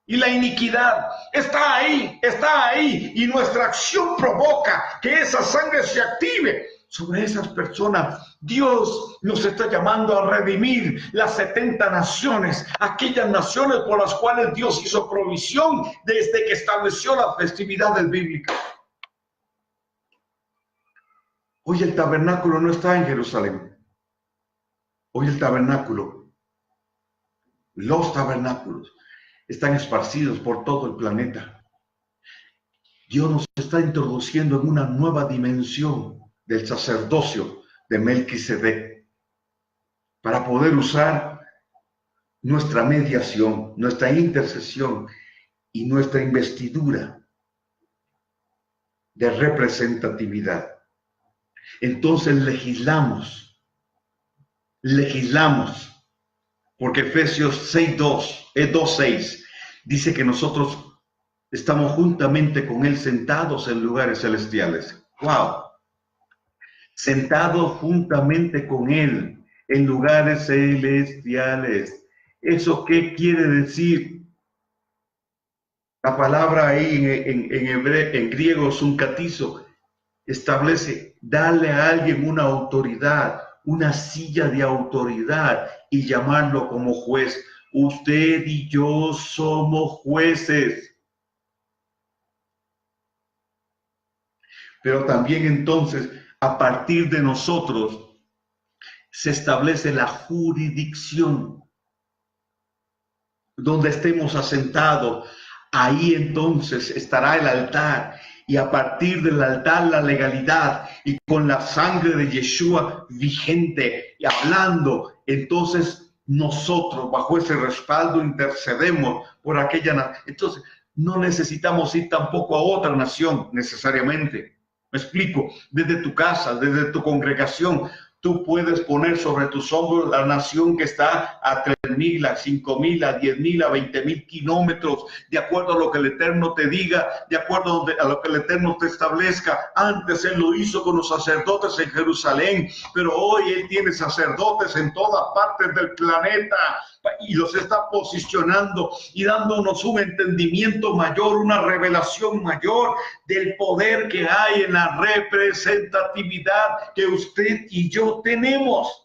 y la iniquidad. Está ahí, y nuestra acción provoca que esa sangre se active sobre esas personas. Dios nos está llamando a redimir las 70 naciones, aquellas naciones por las cuales Dios hizo provisión desde que estableció las festividades bíblicas. Hoy el tabernáculo no está en Jerusalén. Hoy el tabernáculo, los tabernáculos, están esparcidos por todo el planeta. Dios nos está introduciendo en una nueva dimensión del sacerdocio de Melquisedec para poder usar nuestra mediación, nuestra intercesión y nuestra investidura de representatividad. Entonces legislamos, porque Efesios 2:6 dice que nosotros estamos juntamente con Él sentados en lugares celestiales. ¡Wow! Sentados juntamente con Él en lugares celestiales. ¿Eso qué quiere decir? La palabra ahí en griego, suncatizo, establece darle a alguien una autoridad, una silla de autoridad y llamarlo como juez. Usted y yo somos jueces. Pero también entonces, a partir de nosotros, se establece la jurisdicción donde estemos asentados. Ahí entonces estará el altar, y a partir del altar la legalidad, y con la sangre de Yeshua vigente y hablando, entonces nosotros bajo ese respaldo intercedemos por aquella nación. Entonces no necesitamos ir tampoco a otra nación necesariamente. Me explico, desde tu casa, desde tu congregación, tú puedes poner sobre tus hombros la nación que está a 3,000, a 5,000, a 10,000, a 20,000 kilómetros, de acuerdo a lo que el Eterno te diga, de acuerdo a lo que el Eterno te establezca. Antes Él lo hizo con los sacerdotes en Jerusalén, pero hoy Él tiene sacerdotes en todas partes del planeta y los está posicionando y dándonos un entendimiento mayor, una revelación mayor del poder que hay en la representatividad que usted y yo tenemos.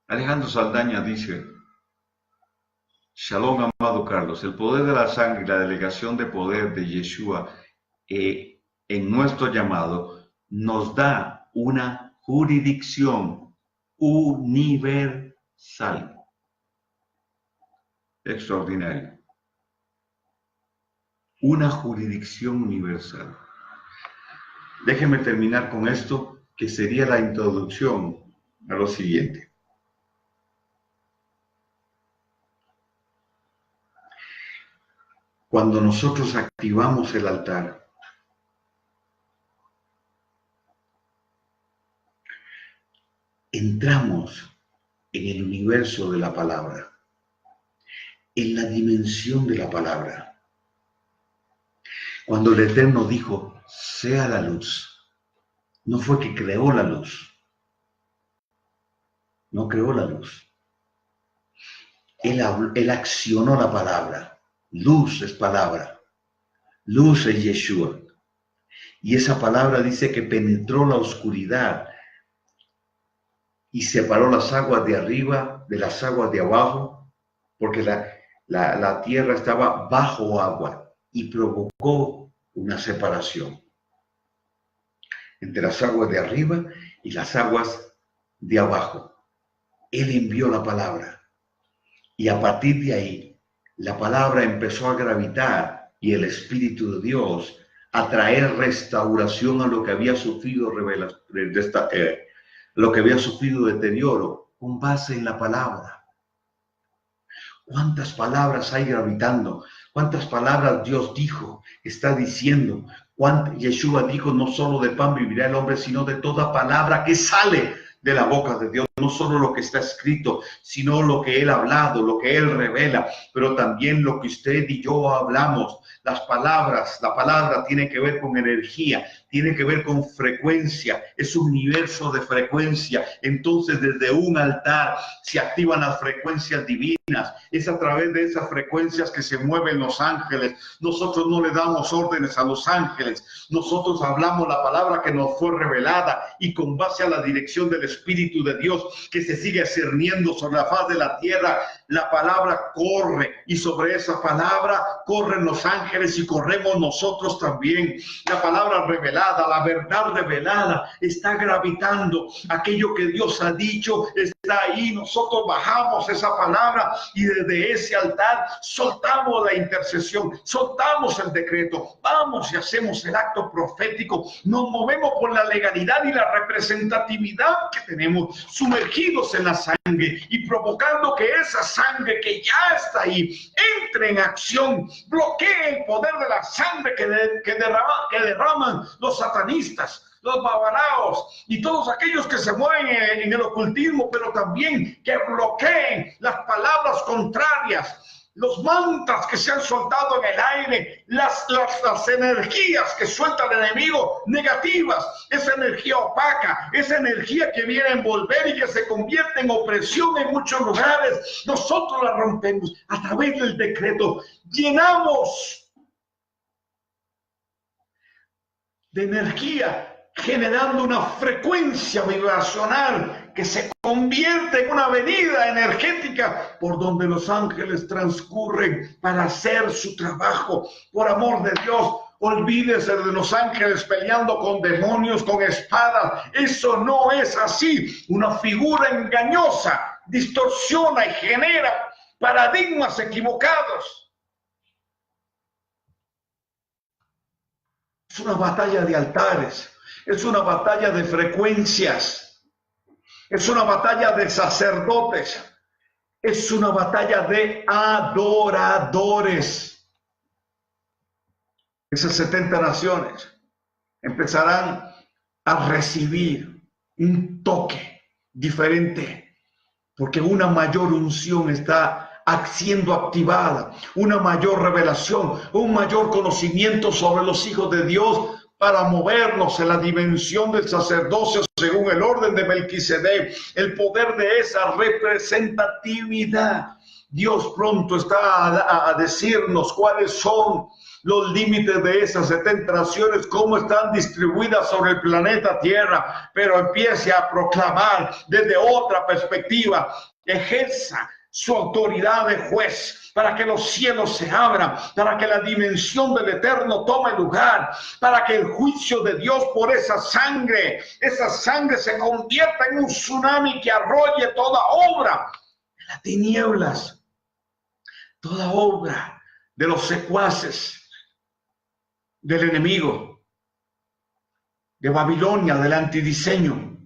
Alejandro Saldaña dice: Shalom, amado Carlos, el poder de la sangre y la delegación de poder de Yeshua en nuestro llamado nos da una jurisdicción universal. Extraordinario. Una jurisdicción universal. Déjenme terminar con esto, que sería la introducción a lo siguiente. Cuando nosotros activamos el altar, entramos en el universo de la palabra, en la dimensión de la palabra. Cuando el Eterno dijo, sea la luz, no fue que creó la luz, no creó la luz. Él accionó la palabra. Luz es palabra. Luz es Yeshua. Y esa palabra dice que penetró la oscuridad y separó las aguas de arriba de las aguas de abajo, porque la tierra estaba bajo agua y provocó una separación entre las aguas de arriba y las aguas de abajo. Él envió la palabra y a partir de ahí la palabra empezó a gravitar y el Espíritu de Dios a traer restauración a lo que había sufrido lo que había sufrido deterioro con base en la palabra. ¿Cuántas palabras hay gravitando? ¿Cuántas palabras Dios dijo, está diciendo? Yeshua dijo, no solo de pan vivirá el hombre, sino de toda palabra que sale de la boca de Dios. No solo lo que está escrito, sino lo que Él ha hablado, lo que Él revela, pero también lo que usted y yo hablamos. Las palabras, la palabra tiene que ver con energía, tiene que ver con frecuencia, es un universo de frecuencia. Entonces, desde un altar se activan las frecuencias divinas. Es a través de esas frecuencias que se mueven los ángeles. Nosotros no le damos órdenes a los ángeles. Nosotros hablamos la palabra que nos fue revelada y con base a la dirección del Espíritu de Dios que se sigue cerniendo sobre la faz de la tierra, la palabra corre y sobre esa palabra corren los ángeles y corremos nosotros también. La palabra revelada, la verdad revelada está gravitando. Aquello que Dios ha dicho está ahí. Nosotros bajamos esa palabra y desde ese altar soltamos la intercesión, soltamos el decreto, vamos y hacemos el acto profético. Nos movemos por la legalidad y la representatividad que tenemos, sumergidos en la sangre y provocando que esa sangre que ya está ahí entre en acción, bloquee el poder de la sangre que derraman los satanistas, los babalaos y todos aquellos que se mueven en el ocultismo, pero también que bloqueen las palabras contrarias, los mantras que se han soltado en el aire, las energías que suelta el enemigo negativas, esa energía opaca, esa energía que viene a envolver y que se convierte en opresión en muchos lugares. Nosotros la rompemos a través del decreto, llenamos de energía, generando una frecuencia vibracional que se convierte en una avenida energética por donde los ángeles transcurren para hacer su trabajo. Por amor de Dios, olvídese de los ángeles peleando con demonios, con espadas. Eso no es así. Una figura engañosa distorsiona y genera paradigmas equivocados. Es una batalla de altares. Es una batalla de frecuencias, es una batalla de sacerdotes, es una batalla de adoradores. Esas 70 naciones empezarán a recibir un toque diferente, porque una mayor unción está siendo activada, una mayor revelación, un mayor conocimiento sobre los hijos de Dios, para movernos en la dimensión del sacerdocio según el orden de Melquisedec, el poder de esa representatividad. Dios pronto está a decirnos cuáles son los límites de esas 70 naciones, cómo están distribuidas sobre el planeta Tierra, pero empiece a proclamar desde otra perspectiva, ejerza su autoridad de juez, para que los cielos se abran, para que la dimensión del Eterno tome lugar, para que el juicio de Dios por esa sangre se convierta en un tsunami que arrolle toda obra de las tinieblas, toda obra de los secuaces del enemigo, de Babilonia, del antidiseño,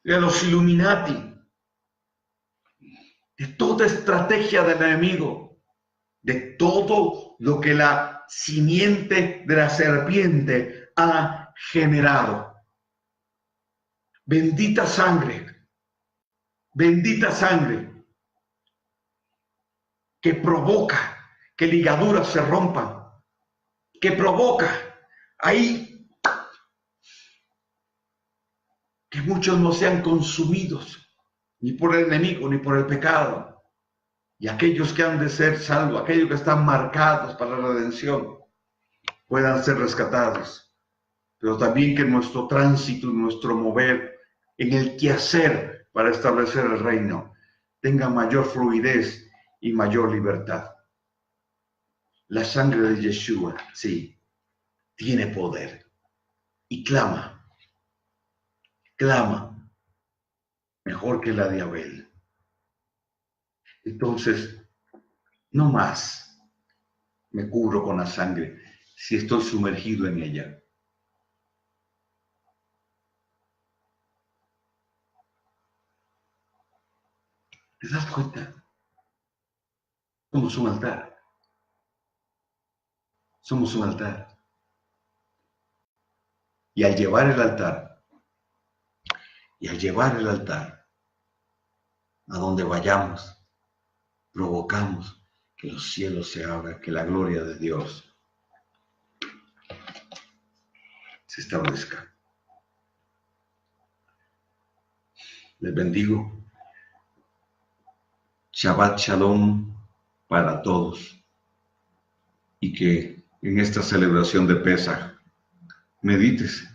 de los Illuminati, de toda estrategia del enemigo, de todo lo que la simiente de la serpiente ha generado. Bendita sangre que provoca que ligaduras se rompan, que provoca ahí que muchos no sean consumidos ni por el enemigo, ni por el pecado. Y aquellos que han de ser salvos, aquellos que están marcados para la redención, puedan ser rescatados. Pero también que nuestro tránsito, nuestro mover en el quehacer para establecer el reino, tenga mayor fluidez y mayor libertad. La sangre de Yeshua, sí, tiene poder. Y clama mejor que la de Abel. Entonces, no más me cubro con la sangre si estoy sumergido en ella. ¿Te das cuenta? Somos un altar. Somos un altar. Y al llevar el altar, a donde vayamos, provocamos que los cielos se abran, que la gloria de Dios se establezca. Les bendigo. Shabbat Shalom para todos. Y que en esta celebración de Pesaj medites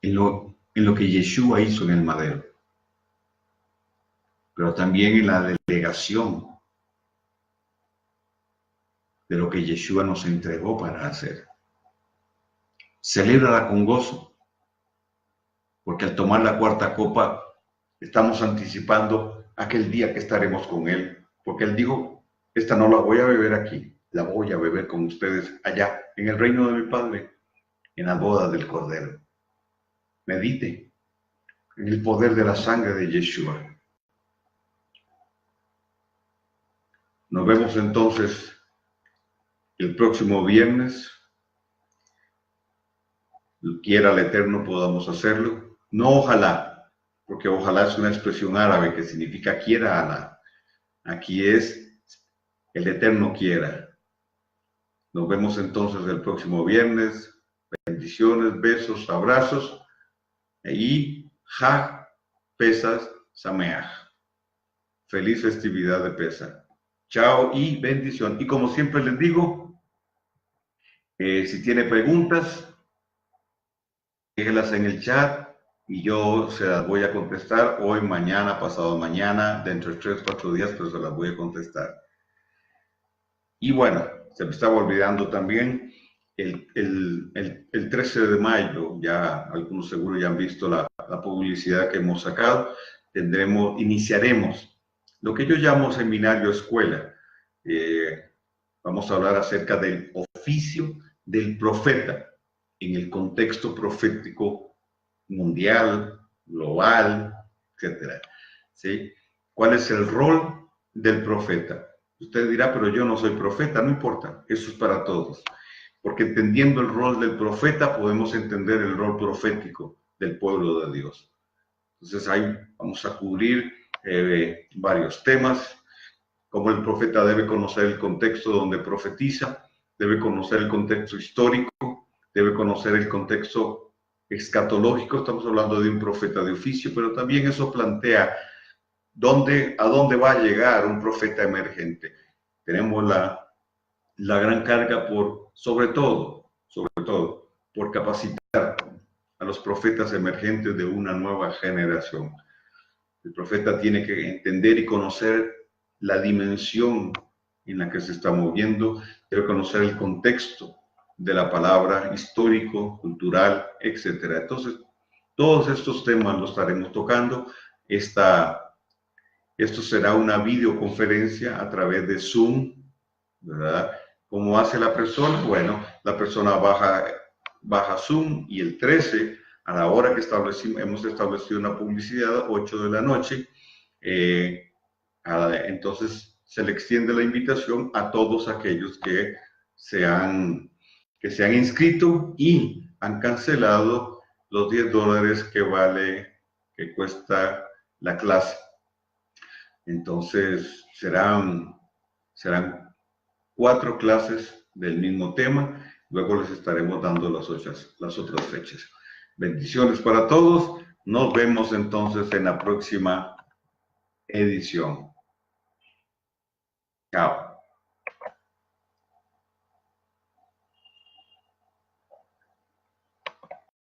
en lo que Yeshua hizo en el madero, pero también en la delegación de lo que Yeshua nos entregó para hacer. Celébrala con gozo, porque al tomar la cuarta copa estamos anticipando aquel día que estaremos con Él, porque Él dijo, esta no la voy a beber aquí, la voy a beber con ustedes allá, en el reino de mi Padre, en la boda del Cordero. Medite en el poder de la sangre de Yeshua. Nos vemos entonces el próximo viernes. Quiera el Eterno podamos hacerlo. No ojalá, porque ojalá es una expresión árabe que significa quiera Alá. Aquí es el Eterno quiera. Nos vemos entonces el próximo viernes. Bendiciones, besos, abrazos. Y Hag Pesach Sameach. Feliz festividad de Pesach. Chao y bendición. Y como siempre les digo, si tiene preguntas, déjenlas en el chat y yo se las voy a contestar hoy, mañana, pasado mañana, dentro de 3 o 4 días, pero se las voy a contestar. Y bueno, se me estaba olvidando también, el 13 de mayo, ya algunos seguro ya han visto la publicidad que hemos sacado, iniciaremos lo que yo llamo seminario escuela. Vamos a hablar acerca del oficio del profeta en el contexto profético mundial, global, etcétera. ¿Sí? ¿Cuál es el rol del profeta? Usted dirá, pero yo no soy profeta, no importa, eso es para todos. Porque entendiendo el rol del profeta podemos entender el rol profético del pueblo de Dios. Entonces ahí vamos a cubrir varios temas, como el profeta debe conocer el contexto donde profetiza, debe conocer el contexto histórico, debe conocer el contexto escatológico. Estamos hablando de un profeta de oficio, pero también eso plantea a dónde va a llegar un profeta emergente. Tenemos la gran carga sobre todo, por capacitar a los profetas emergentes de una nueva generación. El profeta tiene que entender y conocer la dimensión en la que se está moviendo, debe conocer el contexto de la palabra, histórico, cultural, etc. Entonces, todos estos temas los estaremos tocando. Esto será una videoconferencia a través de Zoom, ¿verdad? ¿Cómo hace la persona? Bueno, la persona baja Zoom y el 13, a la hora que hemos establecido una publicidad, 8 de la noche, entonces se le extiende la invitación a todos aquellos que se han inscrito y han cancelado los $10 que cuesta la clase. Entonces serán 4 clases del mismo tema. Luego les estaremos dando las otras fechas. Bendiciones para todos. Nos vemos entonces en la próxima edición. Chao.